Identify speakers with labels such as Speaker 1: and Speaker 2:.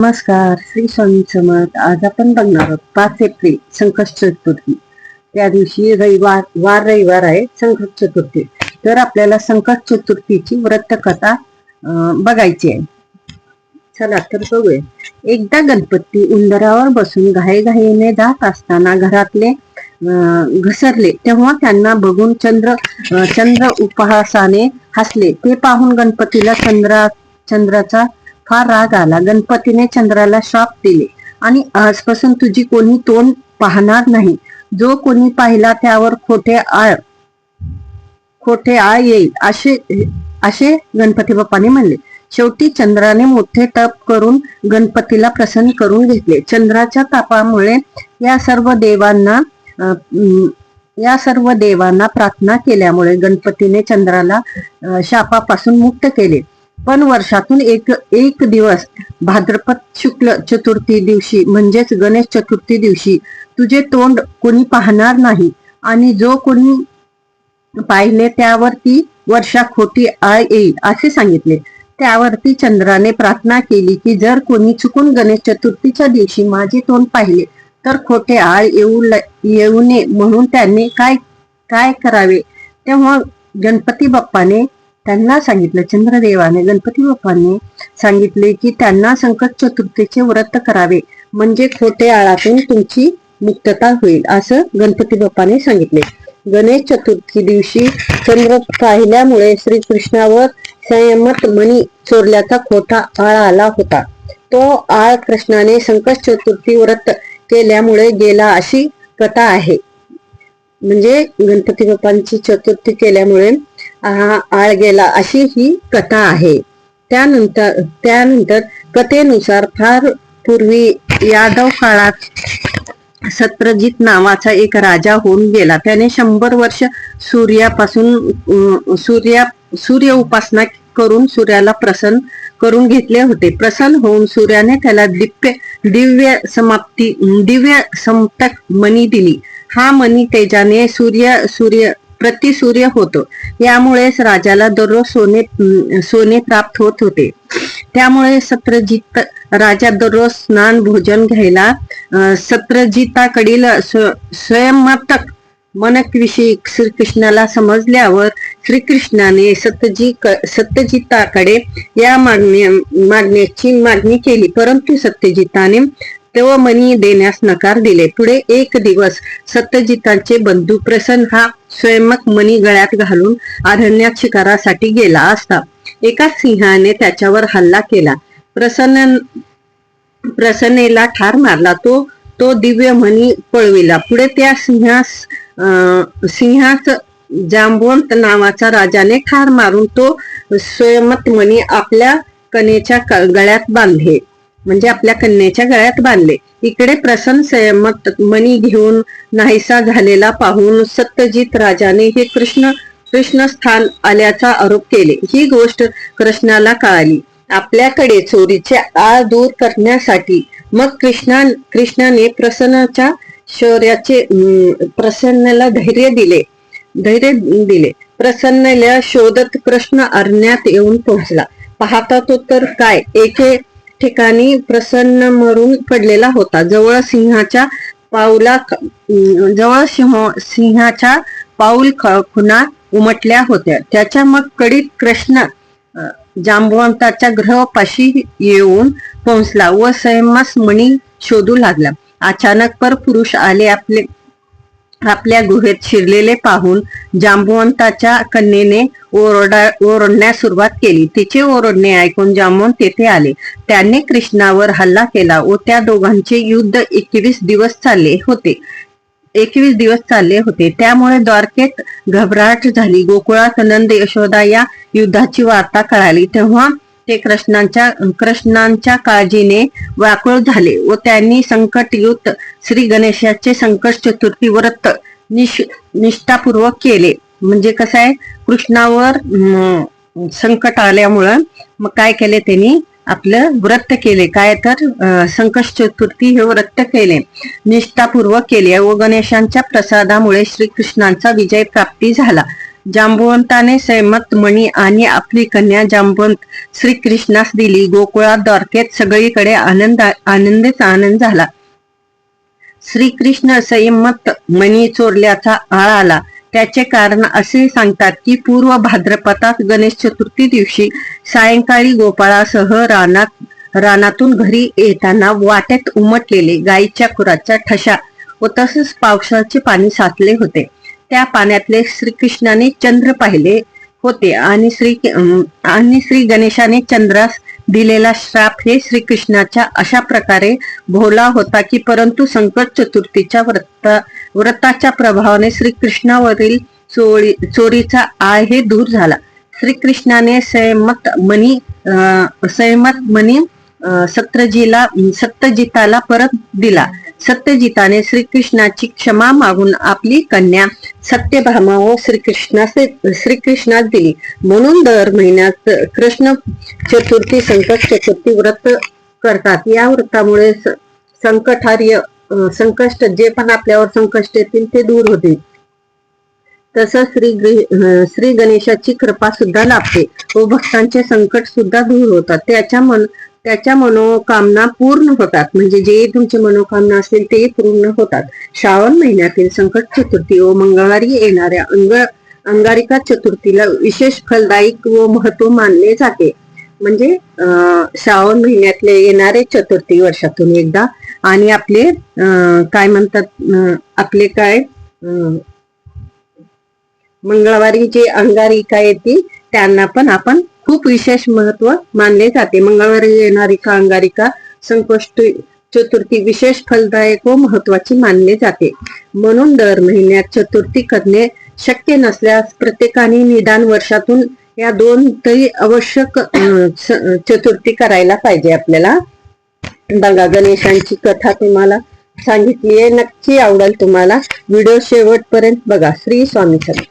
Speaker 1: नमस्कार, श्री स्वामी समर्थ. आज आपण बघणार आहोत 5 एप्रिल संकष्ट चतुर्थी. त्या दिवशी रविवार आहे संकष्ट चतुर्थी. तर आपल्याला संकष्ट चतुर्थीची व्रतकथा बघायची आहे. चला तर बघूया. एकदा गणपती उंदरावर बसून घाईघाईने जात असताना घरातले घसरले. तेव्हा त्यांना बघून चंद्र उपहासाने हसले. ते पाहून गणपतीला चंद्राचा फार राग आला. गणपतीने चंद्राला शाप दिले आणि आजपासून तुझी कोणी तोंड पाहणार नाही. जो कोणी पाहिला त्यावर खोटे आळ येईल असे गणपती बाप्पाने म्हणले. शेवटी चंद्राने मोठे तप करून गणपतीला प्रसन्न करून घेतले. चंद्राच्या तापामुळे या सर्व देवांना प्रार्थना केल्यामुळे गणपतीने चंद्राला शापापासून मुक्त केले. पण वर्षातून एक दिवस भाद्रपद शुक्ल चतुर्थी दिवशी म्हणजेच गणेश चतुर्थी दिवशी तुझे तोंड कोणी पाहणार नाही आणि जो कोणी पाहिले त्यावरती वर्षा खोटी आळ येईल असे सांगितले. त्यावरती चंद्राने प्रार्थना केली की जर कोणी चुकून गणेश चतुर्थीच्या दिवशी माझे तोंड पाहिले तर खोटे आळ येऊ नये म्हणून त्यांनी काय करावे. तेव्हा गणपती बाप्पाने त्यांना सांगितलं, चंद्रदेवाने गणपती बाप्पाने सांगितले की त्यांना संकट चतुर्थीचे व्रत करावे म्हणजे खोटे आळातून तुमची मुक्तता होईल असं गणपती बाप्पाने सांगितले. गणेश चतुर्थी दिवशी चंद्र पाहिल्यामुळे श्रीकृष्णावर संयमत मणी चोरल्याचा खोटा आळ आला होता. तो आळ कृष्णाने संकट चतुर्थी व्रत केल्यामुळे गेला अशी कथा आहे. म्हणजे गणपती बाप्पांची चतुर्थी केल्यामुळे हा आळ गेला अशी ही कथा आहे. त्यानंतर कथेनुसार फार पूर्वी यादव काळात सत्रजित नावाचा एक राजा होऊन गेला. त्याने 100 वर्ष सूर्य उपासना करून सूर्याला प्रसन्न करून घेतले होते. प्रसन्न होऊन सूर्याने त्याला दिव्य समतक मणी दिली. हा मणी तेजाने सूर्य होतो. यामुळेच राजाला दररोज सोने प्राप्त होत होते. त्यामुळे सत्रजित राजा दररोज स्नान भोजन घ्यायला सत्रजिताकडील स्वयंमतक मनकविषयी श्रीकृष्णाला समजल्यावर श्रीकृष्णाने सत्यजिताकडे या मागण्याची मागणी केली. परंतु सत्यजिताने तो मणी देण्यास नकार दिले. पुढे एक दिवस सत्यजितांचे बंधू प्रसन्न हा स्वयंमक मणी गळ्यात घालून अरण्यात शिकारासाठी गेला असता एका सिंहाने त्याच्यावर हल्ला केला. प्रसन्नेला ठार मारला. तो दिव्य मणी पळविला. पुढे त्या सिंहास जांबवंत नावाचा राजाने ठार मारून तो स्वयंमत मणी आपल्या कन्येच्या गळ्यात बांधले. म्हणजे आपल्या कन्येच्या गळ्यात बांधले. इकडे प्रसन्न संयमत मणी घेऊन नाहीसा झालेला पाहून सत्यजित राजाने हे कृष्ण स्थान आल्याचा आरोप केले. ही गोष्ट कृष्णाला कळाली. आपल्याकडे चोरीचे आळ दूर करण्यासाठी मग कृष्णाने प्रसन्नाच्या शौर्याचे प्रसन्नाला धैर्य दिले. प्रसन्नाला शोधत कृष्ण अरण्यात येऊन पोहोचला. पाहता तो तर काय, एके ठिकाणी प्रसन्न मरून पडलेला होता. जवळ सिंहाच्या पाऊल खुणा उमटल्या होत्या. त्याच्या मग कडीत कृष्ण जांबवंताच्या ग्रहापाशी येऊन पोहोचला व संयमास मणी शोधू लागला. अचानक परपुरुष आले. आपल्या गुहेत शिरलेले पाहून जांबवंताच्या कन्येने ओरडण्यास सुरुवात केली. तिचे ओरडणे ऐकून जांबवंत तेथे आले. त्यांनी कृष्णावर हल्ला केला व त्या दोघांचे युद्ध 21 दिवस चालले होते. त्यामुळे द्वारकेत घबराट झाली. गोकुळात नंद यशोदा या युद्धाची वार्ता कळाली. तेव्हा ते कृष्णांच्या काळजीने व्याकुळ झाले व त्यांनी संकटयुक्त श्री गणेशाचे संकट चतुर्थी व्रत निष्ठापूर्वक केले. म्हणजे कसं आहे, कृष्णावर संकट आल्यामुळं मग काय केले, त्यांनी आपलं व्रत केले. काय तर संकट चतुर्थी हे व्रत केले, निष्ठापूर्वक केले व गणेशांच्या प्रसादामुळे श्रीकृष्णांचा विजय प्राप्ती झाला. जांबुवंताने संयमत मणी आणि आपली कन्या जांबुवंत श्रीकृष्णास दिली. गोकुळात द्वारकेत सगळीकडे आनंदच आनंद झाला. श्रीकृष्ण संयमत मणी चोरल्याचा आळ आला. त्याचे कारण असे सांगतात की पूर्व भाद्रपदात गणेश चतुर्थी दिवशी सायंकाळी गोपाळासह रानातून घरी येताना वाटेत उमटलेले गायीच्या खुराच्या ठशा व तसेच पावसाचे पाणी साचले होते. त्या पाण्यातले श्रीकृष्णाने चंद्र पाहिले होते आणि श्री गणेशाने चंद्रास दिलेला श्राप हे श्रीकृष्णाच्या अशा प्रकारे भोवला होता की परंतु संकट चतुर्थीच्या व्रताच्या प्रभावाने श्रीकृष्णावरील चोरीचा आळ हे दूर झाला. श्रीकृष्णाने संयमत मणी सत्यजिताला परत दिला. सत्यजिताने श्रीकृष्णाची क्षमा मागून आपली कन्या सत्यभामा व श्रीकृष्णास दिली. म्हणून दर महिन्यात कृष्ण चतुर्थी संकट चतुर्थी व्रत करतात. या व्रतामुळे संकष्ट जे पण आपल्यावर संकष्ट येतील ते दूर होतील. तसंच श्री गणेशाची कृपा सुद्धा लाभते व भक्तांचे संकट सुद्धा दूर होतात. त्याच्या मनोकामना पूर्ण होतात. म्हणजे जे तुमची मनोकामना असेल ते पूर्ण होतात. श्रावण महिन्यातील संकट चतुर्थी व मंगळवारी येणाऱ्या अंगारिका चतुर्थीला विशेष फलदायक व महत्व मानले जाते. म्हणजे श्रावण महिन्यातले येणारे चतुर्थी वर्षातून एकदा आणि आपले काय म्हणतात आपले काय मंगळवारी जे अंगारिका येतील त्यांना पण आपण खूप विशेष महत्व मानले जाते. मंगळवारी येणारी अंगारिका संकष्ट चतुर्थी विशेष फलदायक व महत्वाची मानले जाते. म्हणून दर महिन्यात चतुर्थी करणे शक्य नसल्यास प्रत्येकाने निदान वर्षातून या 2 तरी आवश्यक चतुर्थी करायला पाहिजे आपल्याला. बघा, गणेशांची कथा तुम्हाला सांगितली आहे. नक्की आवडेल तुम्हाला. व्हिडिओ शेवटपर्यंत बघा. श्री स्वामी समर्थ.